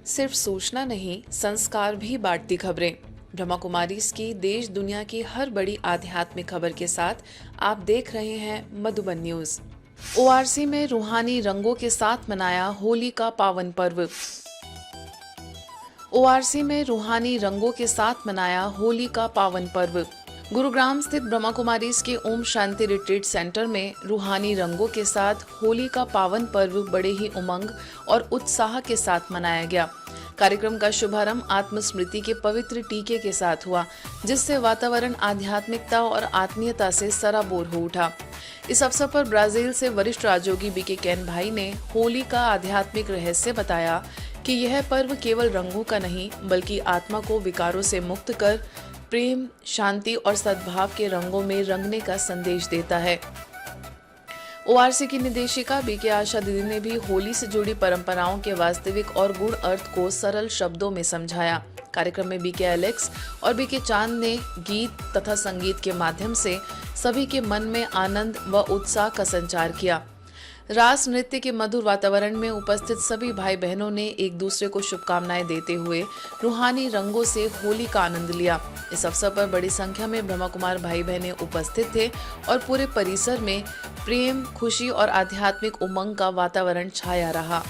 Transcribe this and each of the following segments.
सिर्फ सूचना नहीं, संस्कार भी बांटती खबरें। ब्रह्मा कुमारीज की देश दुनिया की हर बड़ी आध्यात्मिक खबर के साथ आप देख रहे हैं मधुबन न्यूज। ओआरसी में रूहानी रंगों के साथ मनाया होली का पावन पर्व। ओआरसी में रूहानी रंगों के साथ मनाया होली का पावन पर्व। गुरुग्राम स्थित ब्रह्मा कुमारीज के ओम शांति रिट्रीट सेंटर में रूहानी रंगों के साथ होली का पावन पर्व बड़े ही उमंग और उत्साह के साथ मनाया गया। कार्यक्रम का शुभारंभ आत्मस्मृति के पवित्र टीके के साथ हुआ, जिससे वातावरण आध्यात्मिकता और आत्मीयता से सराबोर हो उठा। इस अवसर पर ब्राजील से वरिष्ठ राजयोगी बीके कैन भाई ने होली का आध्यात्मिक रहस्य बताया कि यह पर्व केवल रंगों का नहीं, बल्कि आत्मा को विकारों से मुक्त कर प्रेम, शांति और सद्भाव के रंगों में रंगने का संदेश देता है। ओआरसी की निदेशिका बीके आशा दीदी ने भी होली से जुड़ी परंपराओं के वास्तविक और गूढ़ अर्थ को सरल शब्दों में समझाया। कार्यक्रम में बीके एलेक्स और बीके चांद ने गीत तथा संगीत के माध्यम से सभी के मन में आनंद व उत्साह का संचार किया। रास नृत्य के मधुर वातावरण में उपस्थित सभी भाई बहनों ने एक दूसरे को शुभकामनाएं देते हुए रूहानी रंगों से होली का आनंद लिया। इस अवसर पर बड़ी संख्या में ब्रह्मा कुमार भाई बहनें उपस्थित थे और पूरे परिसर में प्रेम, खुशी और आध्यात्मिक उमंग का वातावरण छाया रहा।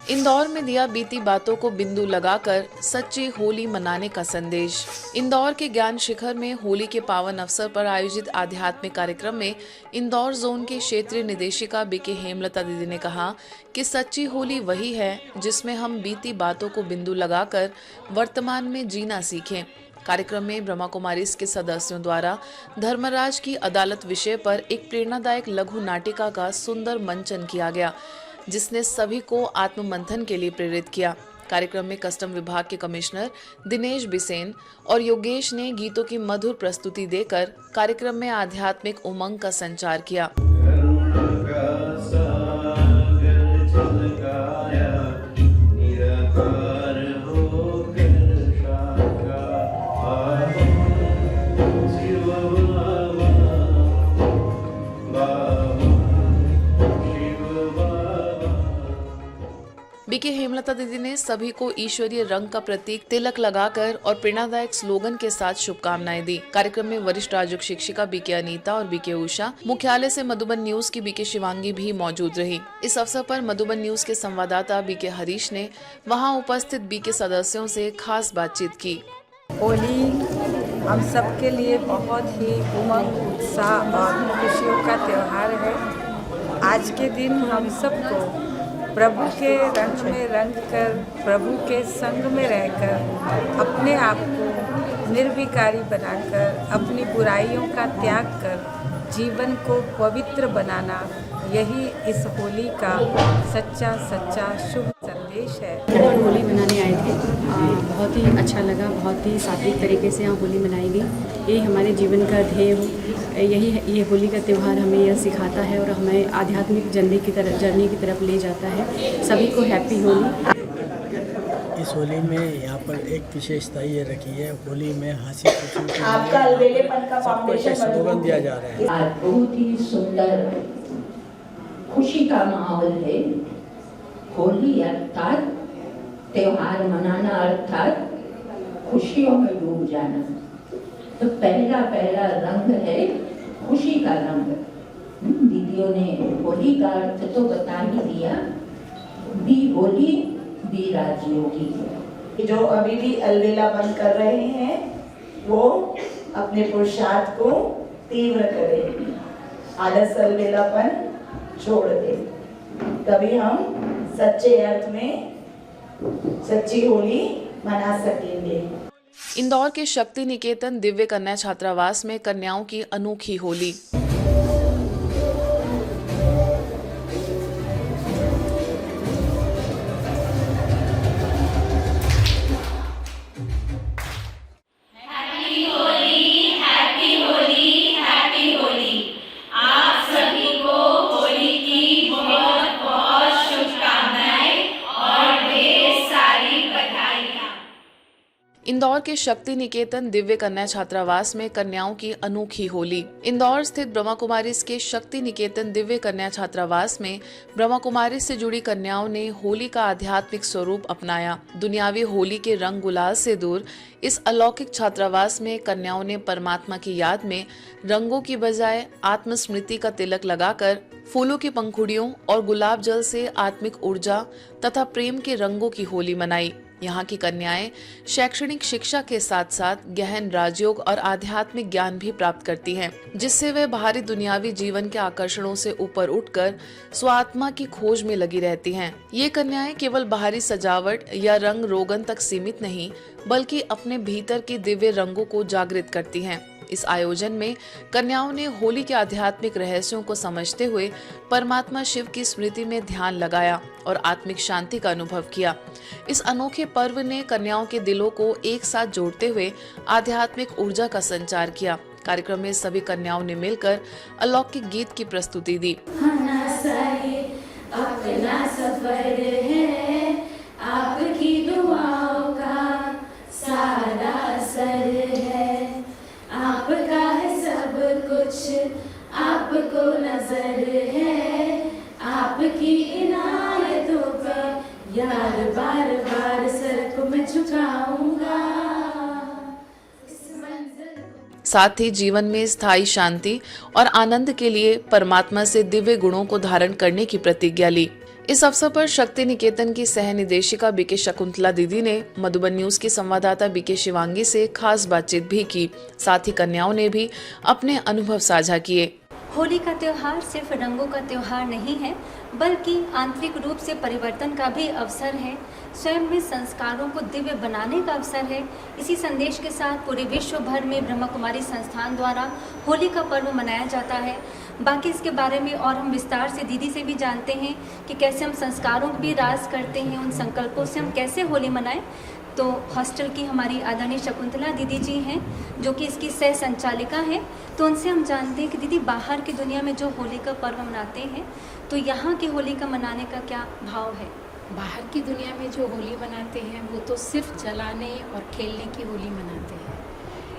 इंदौर में दिया बीती बातों को बिंदु लगाकर सच्ची होली मनाने का संदेश। इंदौर के ज्ञान शिखर में होली के पावन अवसर पर आयोजित आध्यात्मिक कार्यक्रम में इंदौर जोन के क्षेत्रीय निदेशिका बीके हेमलता दीदी ने कहा कि सच्ची होली वही है जिसमें हम बीती बातों को बिंदु लगाकर वर्तमान में जीना सीखें। कार्यक्रम में ब्रह्मा कुमारीज के सदस्यों द्वारा धर्मराज की अदालत विषय पर एक प्रेरणादायक लघु नाटिका का सुंदर मंचन किया गया, जिसने सभी को आत्ममंथन के लिए प्रेरित किया। कार्यक्रम में कस्टम विभाग के कमिश्नर दिनेश बिसेन और योगेश ने गीतों की मधुर प्रस्तुति देकर कार्यक्रम में आध्यात्मिक उमंग का संचार किया। बीके हेमलता दीदी ने सभी को ईश्वरीय रंग का प्रतीक तिलक लगाकर और प्रेरणादायक स्लोगन के साथ शुभकामनाएं दी। कार्यक्रम में वरिष्ठ राजयोग शिक्षिका बीके अनीता और बीके उषा, मुख्यालय से मधुबन न्यूज की बीके शिवांगी भी मौजूद रही। इस अवसर पर मधुबन न्यूज के संवाददाता बीके हरीश ने वहां उपस्थित बीके सदस्यों से खास बातचीत की। होली हम सबके लिए बहुत ही उमंग, उत्साह और खुशियों का त्योहार है। आज के दिन हम सबको प्रभु के रंग में रंग कर, प्रभु के संग में रहकर, अपने आप को निर्विकारी बनाकर, अपनी बुराइयों का त्याग कर जीवन को पवित्र बनाना, यही इस होली का सच्चा शुभ संदेश है। होली मनाने आए थे, बहुत ही अच्छा लगा। बहुत ही सात्विक तरीके से यहाँ होली मनाई गई। ये हमारे जीवन का ध्येय हो, ये होली का त्यौहार हमें यह सिखाता है और हमें आध्यात्मिक जर्नी की तरफ ले जाता है। सभी को हैप्पी होली। इस होली में यहाँ पर एक विशेषता ये रखी है, होली में हंसी खुशी सबको एक स्लोगन दिया जा रहा है। आज बहुत ही सुंदर खुशी का माहौल है। होली अर्थात त्योहार मनाना, अर्थात खुशियों में डूब जाना। तो पहला रंग है खुशी का रंग। दीदियों ने होली का अर्थ तो बता ही दिया। Be holy be Rajyogi. जो अभी भी अलबेलापन कर रहे हैं वो अपने पुरुषार्थ को तीव्र करें, आलस अलबेलापन छोड़ दें, तभी हम सच्चे अर्थ में सच्ची होली मना सकेंगे। इंदौर के शक्ति निकेतन दिव्य कन्या छात्रावास में कन्याओं की अनोखी होली। इंदौर के शक्ति निकेतन दिव्य कन्या छात्रावास में कन्याओं की अनोखी होली। इंदौर स्थित ब्रह्मा कुमारीज के शक्ति निकेतन दिव्य कन्या छात्रावास में ब्रह्मा कुमारीज से जुड़ी कन्याओं ने होली का आध्यात्मिक स्वरूप अपनाया। दुनियावी होली के रंग गुलाल से दूर इस अलौकिक छात्रावास में कन्याओं ने परमात्मा की याद में रंगों की बजाय आत्मस्मृति का तिलक लगाकर फूलों की पंखुड़ियों और गुलाब जल से आत्मिक ऊर्जा तथा प्रेम के रंगों की होली मनाई। यहाँ की कन्याएं शैक्षणिक शिक्षा के साथ साथ गहन राजयोग और आध्यात्मिक ज्ञान भी प्राप्त करती हैं, जिससे वे बाहरी दुनियावी जीवन के आकर्षणों से ऊपर उठकर स्वात्मा की खोज में लगी रहती हैं। ये कन्याएं केवल बाहरी सजावट या रंग रोगन तक सीमित नहीं, बल्कि अपने भीतर के दिव्य रंगों को जागृत करती हैं। इस आयोजन में कन्याओं ने होली के आध्यात्मिक रहस्यों को समझते हुए परमात्मा शिव की स्मृति में ध्यान लगाया और आत्मिक शांति का अनुभव किया। इस अनोखे पर्व ने कन्याओं के दिलों को एक साथ जोड़ते हुए आध्यात्मिक ऊर्जा का संचार किया। कार्यक्रम में सभी कन्याओं ने मिलकर अलौकिक गीत की प्रस्तुति दी। अपना सफर है, आपकी दुआओं का सारा असर है, आपका है सब कुछ, आपको नजर है, आपकी इनायतों पर यार बार बार सर को मैं झुकाऊंगा। साथ ही जीवन में स्थायी शांति और आनंद के लिए परमात्मा से दिव्य गुणों को धारण करने की प्रतिज्ञा ली। इस अवसर पर शक्ति निकेतन की सह निदेशिका बीके शकुंतला दीदी ने मधुबन न्यूज की संवाददाता बीके शिवांगी से खास बातचीत भी की। साथ ही कन्याओं ने भी अपने अनुभव साझा किए। होली का त्योहार सिर्फ रंगों का त्योहार नहीं है, बल्कि आंतरिक रूप से परिवर्तन का भी अवसर है। स्वयं में संस्कारों को दिव्य बनाने का अवसर है। इसी संदेश के साथ पूरे विश्व भर में ब्रह्मा कुमारी संस्थान द्वारा होली का पर्व मनाया जाता है। बाकी इसके बारे में और हम विस्तार से दीदी से भी जानते हैं कि कैसे हम संस्कारों भी राज करते हैं, उन संकल्पों से हम कैसे होली मनाएं। तो हॉस्टल की हमारी आदरणीय शकुंतला दीदी जी हैं, जो कि इसकी सह संचालिका हैं। तो उनसे हम जानते हैं कि दीदी बाहर की दुनिया में जो होली का पर्व मनाते हैं, तो यहाँ की होली का मनाने का क्या भाव है? बाहर की दुनिया में जो होली मनाते हैं वो तो सिर्फ जलाने और खेलने की होली मनाते हैं,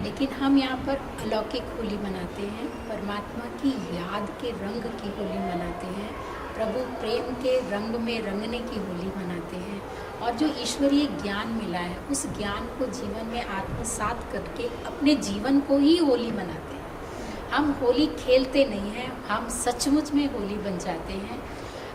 लेकिन हम यहाँ पर अलौकिक होली मनाते हैं, परमात्मा की याद के रंग की होली मनाते हैं, प्रभु प्रेम के रंग में रंगने की होली मनाते हैं और जो ईश्वरीय ज्ञान मिला है उस ज्ञान को जीवन में आत्मसात करके अपने जीवन को ही होली मनाते हैं। हम होली खेलते नहीं हैं, हम सचमुच में होली बन जाते हैं।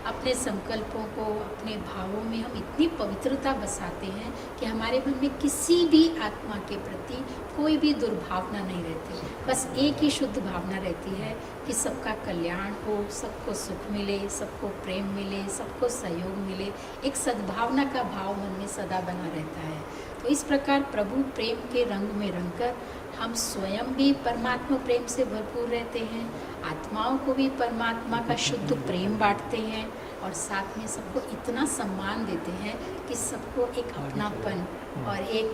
अपने संकल्पों को, अपने भावों में हम इतनी पवित्रता बसाते हैं कि हमारे मन में किसी भी आत्मा के प्रति कोई भी दुर्भावना नहीं रहती। बस एक ही शुद्ध भावना रहती है कि सबका कल्याण हो, सबको सुख मिले, सबको प्रेम मिले, सबको सहयोग मिले। एक सद्भावना का भाव मन में सदा बना रहता है। तो इस प्रकार प्रभु प्रेम के रंग में रंगकर हम स्वयं भी परमात्मा प्रेम से भरपूर रहते हैं, आत्माओं को भी परमात्मा का शुद्ध प्रेम बांटते हैं और साथ में सबको इतना सम्मान देते हैं कि सबको एक अपनापन और एक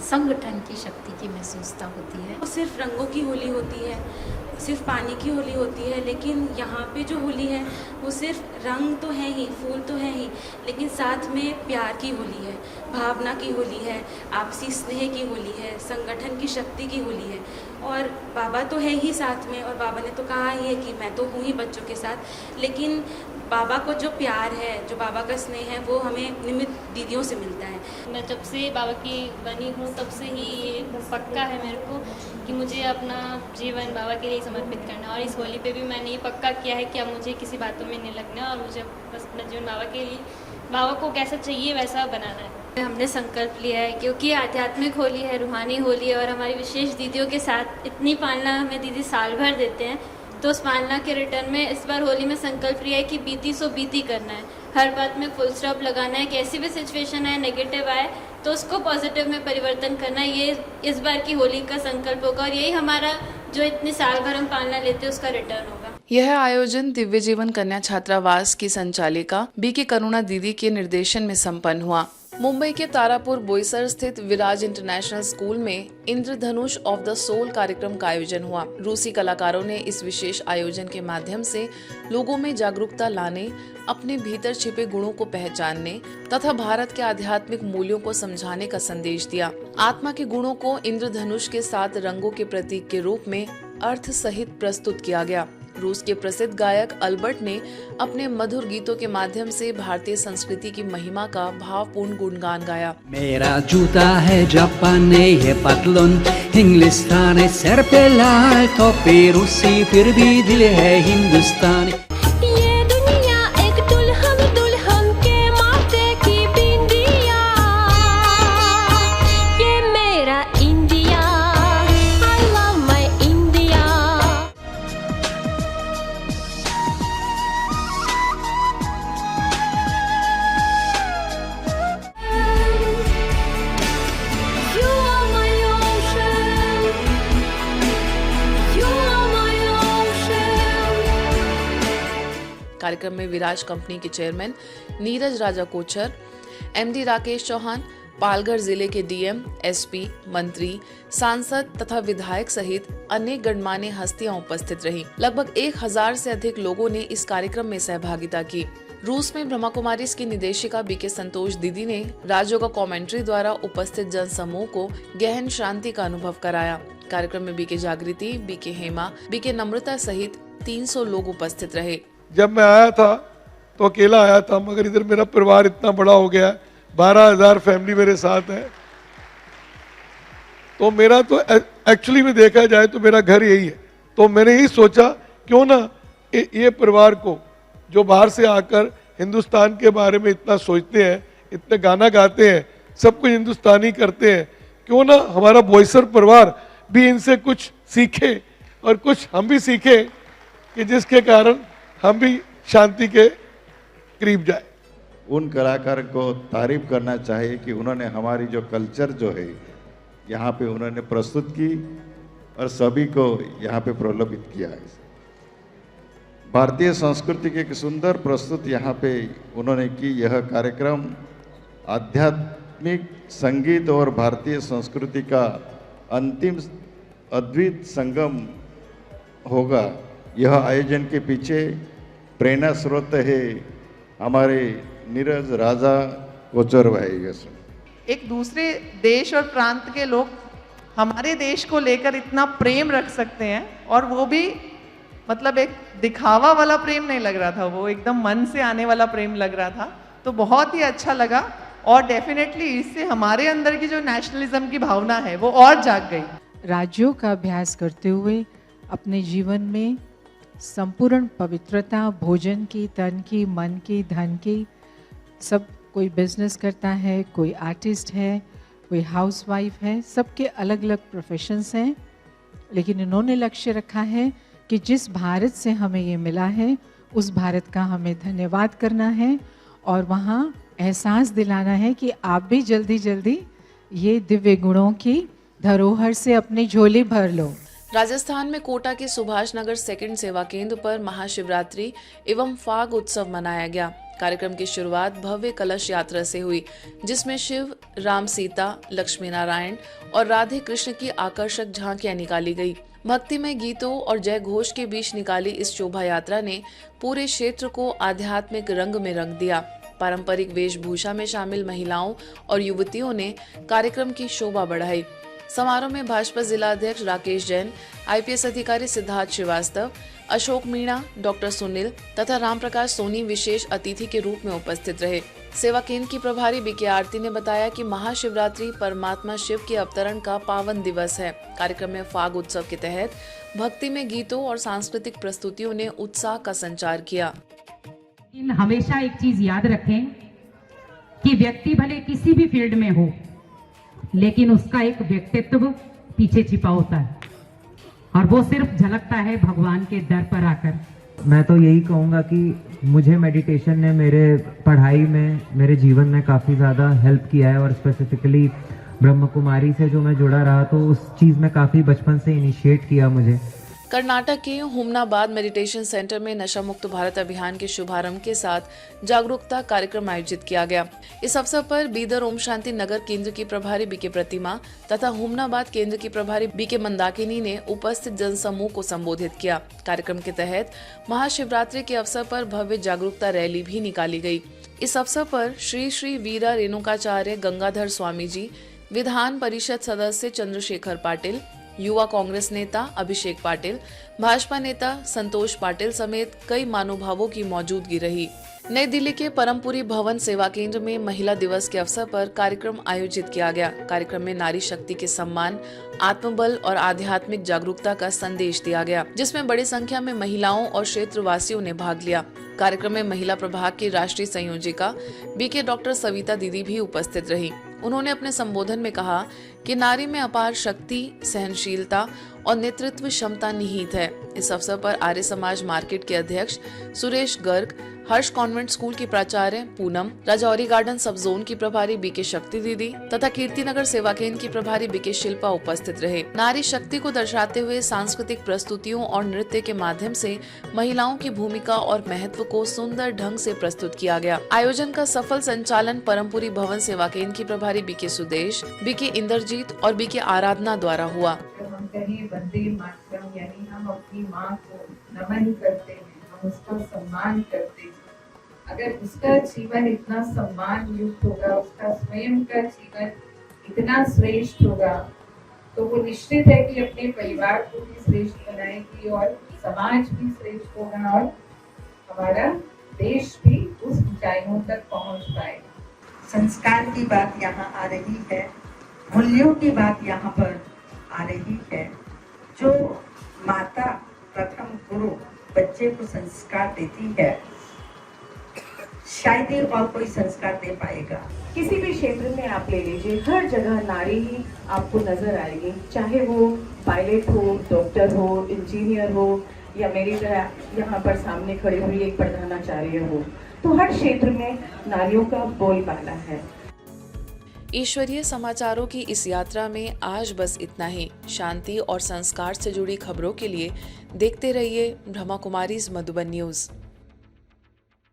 संगठन की शक्ति की महसूसता होती है। वो सिर्फ रंगों की होली होती है, सिर्फ पानी की होली होती है, लेकिन यहाँ पे जो होली है वो सिर्फ रंग तो है ही, फूल तो है ही, लेकिन साथ में प्यार की होली है, भावना की होली है, आपसी स्नेह की होली है, संगठन की शक्ति की होली है। और बाबा तो है ही साथ में, और बाबा ने तो कहा ही है कि मैं तो हूँ ही बच्चों के साथ, लेकिन बाबा को जो प्यार है, जो बाबा का स्नेह है, वो हमें निमित्त दीदियों से मिलता है। मैं जब से बाबा की बनी हूँ तब से ही ये पक्का है मेरे को कि मुझे अपना जीवन बाबा के लिए समर्पित करना, और इस होली पे भी मैंने ये पक्का किया है कि अब मुझे किसी बातों में नहीं लगना और मुझे बस अपना जीवन बाबा के लिए, बाबा को कैसा चाहिए वैसा बनाना है। हमने संकल्प लिया है क्योंकि आध्यात्मिक होली है, रूहानी होली है और हमारी विशेष दीदियों के साथ इतनी पालना हमें दीदी साल भर देते हैं, तो उस पालना के रिटर्न में इस बार होली में संकल्प लिया है कि बीती सो बीती करना है। हर बात में फुल स्टॉप लगाना है, कैसी भी सिचुएशन आए, नेगेटिव आए तो उसको पॉजिटिव में परिवर्तन करना है। ये इस बार की होली का संकल्प होगा और यही हमारा जो इतने साल भर हम पालना लेते हैं उसका रिटर्न होगा। यह आयोजन दिव्य जीवन कन्या छात्रावास की संचालिका बीके करुणा दीदी के निर्देशन में संपन्न हुआ। मुंबई के तारापुर बोईसर स्थित विराज इंटरनेशनल स्कूल में इंद्रधनुष ऑफ द सोल कार्यक्रम का आयोजन हुआ। रूसी कलाकारों ने इस विशेष आयोजन के माध्यम से लोगों में जागरूकता लाने, अपने भीतर छिपे गुणों को पहचानने तथा भारत के आध्यात्मिक मूल्यों को समझाने का संदेश दिया। आत्मा के गुणों को इंद्रधनुष के 7 रंगों के प्रतीक के रूप में अर्थ सहित प्रस्तुत किया गया। रूस के प्रसिद्ध गायक अल्बर्ट ने अपने मधुर गीतों के माध्यम से भारतीय संस्कृति की महिमा का भावपूर्ण गुणगान गाया। मेरा जूता है जापानी, ये पतलून इंग्लिस्तानी, सर पे लाल टोपी रूसी, फिर भी दिल है हिंदुस्तानी। कार्यक्रम में विराज कंपनी के चेयरमैन नीरज राजा कोचर, एमडी राकेश चौहान, पालघर जिले के डीएम, एसपी, मंत्री, सांसद तथा विधायक सहित अनेक गणमान्य हस्तियां उपस्थित रहीं। लगभग 1000 से अधिक लोगों ने इस कार्यक्रम में सहभागिता की। रूस में ब्रह्मा कुमारीज की निदेशिका बीके संतोष दीदी ने राजयोगा कमेंट्री द्वारा उपस्थित जन समूह को गहन शांति का अनुभव कराया। कार्यक्रम में बीके जागृति, बीके हेमा, बीके नम्रता सहित 300 लोग उपस्थित रहे। जब मैं आया था तो अकेला आया था, मगर इधर मेरा परिवार इतना बड़ा हो गया है, 12,000 फैमिली मेरे साथ है। तो मेरा तो एक्चुअली में देखा जाए तो मेरा घर यही है। तो मैंने यही सोचा क्यों ना ये परिवार को जो बाहर से आकर हिंदुस्तान के बारे में इतना सोचते हैं, इतने गाना गाते हैं, सब कुछ हिंदुस्तानी करते हैं, क्यों ना हमारा बोईसर परिवार भी इनसे कुछ सीखे और कुछ हम भी सीखे कि जिसके कारण हम भी शांति के करीब जाए। उन कलाकार को तारीफ करना चाहिए कि उन्होंने हमारी जो कल्चर जो है यहाँ पे उन्होंने प्रस्तुत की और सभी को यहाँ पे प्रलोभित किया है। भारतीय संस्कृति की एक सुंदर प्रस्तुत यहाँ पे उन्होंने की। यह कार्यक्रम आध्यात्मिक संगीत और भारतीय संस्कृति का अंतिम अद्वित संगम होगा। यह आयोजन के पीछे प्रेरणा स्रोत है हमारे नीरज राजा कोचर भाई। एक दूसरे देश और प्रांत के लोग हमारे देश को लेकर इतना प्रेम रख सकते हैं, और वो भी मतलब एक दिखावा वाला प्रेम नहीं लग रहा था, वो एकदम मन से आने वाला प्रेम लग रहा था। तो बहुत ही अच्छा लगा, और डेफिनेटली इससे हमारे अंदर की जो नेशनलिज्म की भावना है वो और जाग गई। राज्यों का अभ्यास करते हुए अपने जीवन में संपूर्ण पवित्रता, भोजन की, तन की, मन की, धन की, सब कोई बिजनेस करता है, कोई आर्टिस्ट है, कोई हाउसवाइफ है, सबके अलग अलग प्रोफेशंस हैं, लेकिन इन्होंने लक्ष्य रखा है कि जिस भारत से हमें ये मिला है उस भारत का हमें धन्यवाद करना है और वहाँ एहसास दिलाना है कि आप भी जल्दी जल्दी ये दिव्य गुणों की धरोहर से अपनी झोली भर लो। राजस्थान में कोटा के सुभाष नगर सेकंड सेवा केंद्र पर महाशिवरात्रि एवं फाग उत्सव मनाया गया। कार्यक्रम की शुरुआत भव्य कलश यात्रा से हुई, जिसमें शिव, राम, सीता, लक्ष्मी नारायण और राधे कृष्ण की आकर्षक झांकियां निकाली गई। भक्तिमय गीतों और जय घोष के बीच निकाली इस शोभा यात्रा ने पूरे क्षेत्र को आध्यात्मिक रंग में रंग दिया। पारंपरिक वेशभूषा में शामिल महिलाओं और युवतियों ने कार्यक्रम की शोभा बढ़ाई। समारोह में भाजपा जिला अध्यक्ष राकेश जैन, आईपीएस अधिकारी सिद्धार्थ श्रीवास्तव, अशोक मीणा, डॉक्टर सुनील तथा रामप्रकाश सोनी विशेष अतिथि के रूप में उपस्थित रहे। सेवा केंद्र की प्रभारी बीके आरती ने बताया कि महाशिवरात्रि परमात्मा शिव के अवतरण का पावन दिवस है। कार्यक्रम में फाग उत्सव के तहत भक्ति में गीतों और सांस्कृतिक प्रस्तुतियों ने उत्साह का संचार किया। हमेशा एक चीज याद रखें कि व्यक्ति भले किसी भी फील्ड में हो, लेकिन उसका एक व्यक्तित्व पीछे छिपा होता है और वो सिर्फ झलकता है भगवान के दर पर आकर। मैं तो यही कहूँगा कि मुझे मेडिटेशन ने मेरे पढ़ाई में, मेरे जीवन में काफ़ी ज़्यादा हेल्प किया है, और स्पेसिफिकली ब्रह्म कुमारी से जो मैं जुड़ा रहा तो उस चीज़ में काफ़ी बचपन से इनिशिएट किया मुझे। कर्नाटक के हुमनाबाद मेडिटेशन सेंटर में नशा मुक्त भारत अभियान के शुभारंभ के साथ जागरूकता कार्यक्रम आयोजित किया गया। इस अवसर पर बीदर ओम शांति नगर केंद्र की प्रभारी बीके प्रतिमा तथा हुमनाबाद केंद्र की प्रभारी बीके मंदाकिनी ने उपस्थित जनसमूह को संबोधित किया। कार्यक्रम के तहत महाशिवरात्रि के अवसर पर भव्य जागरूकता रैली भी निकाली गई। इस अवसर पर श्री श्री वीरा रेणुकाचार्य गंगाधर स्वामी जी, विधान परिषद सदस्य चंद्रशेखर पाटिल, युवा कांग्रेस नेता अभिषेक पाटिल, भाजपा नेता संतोष पाटिल समेत कई महानुभावों की मौजूदगी रही। नई दिल्ली के परमपुरी भवन सेवा केंद्र में महिला दिवस के अवसर पर कार्यक्रम आयोजित किया गया। कार्यक्रम में नारी शक्ति के सम्मान, आत्मबल और आध्यात्मिक जागरूकता का संदेश दिया गया, जिसमें बड़ी संख्या में महिलाओं और क्षेत्रवासियों ने भाग लिया। कार्यक्रम में महिला प्रभाग की राष्ट्रीय संयोजिका बीके डॉक्टर सविता दीदी भी उपस्थित रही। उन्होंने अपने संबोधन में कहा कि नारी में अपार शक्ति, सहनशीलता और नेतृत्व क्षमता निहित है। इस अवसर पर आर्य समाज मार्केट के अध्यक्ष सुरेश गर्ग, हर्ष कॉन्वेंट स्कूल की प्राचार्य पूनम, राजौरी गार्डन सब जोन की प्रभारी बीके शक्ति दीदी तथा कीर्तिनगर सेवा केंद्र की प्रभारी बीके शिल्पा उपस्थित रहे। नारी शक्ति को दर्शाते हुए सांस्कृतिक प्रस्तुतियों और नृत्य के माध्यम से महिलाओं की भूमिका और महत्व को सुंदर ढंग से प्रस्तुत किया गया। आयोजन का सफल संचालन परमपुरी भवन सेवा केंद्र की प्रभारी बीके सुदेश, बीके इंद्रजीत और बीके आराधना द्वारा हुआ। हम कहें वंदे मातरम, यानी हम अपनी माँ को नमन करते हैं, हम उसका सम्मान करते हैं। अगर उसका जीवन इतना सम्मान युक्त होगा, उसका स्वयं का जीवन इतना श्रेष्ठ होगा, तो वो निश्चित है कि अपने परिवार को भी श्रेष्ठ बनाएगी और समाज भी श्रेष्ठ होगा और हमारा देश भी उस ऊंचाइयों तक पहुंच पाएगा। संस्कार की बात यहाँ आ रही है, मूल्यों की बात यहाँ पर आ रही है। जो माता प्रथम गुरु बच्चे को संस्कार देती है, शायद ही और कोई संस्कार दे पाएगा। किसी भी क्षेत्र में आप ले लीजिए, हर जगह नारी ही आपको नजर आएगी, चाहे वो पायलट हो, डॉक्टर हो, इंजीनियर हो या मेरी तरह यहाँ पर सामने खड़ी हुई एक प्रधानाचार्य हो, तो हर क्षेत्र में नारियों का बोलबाला है। ईश्वरीय समाचारों की इस यात्रा में आज बस इतना ही। शांति और संस्कार से जुड़ी खबरों के लिए देखते रहिए ब्रह्मा कुमारीज मधुबन न्यूज।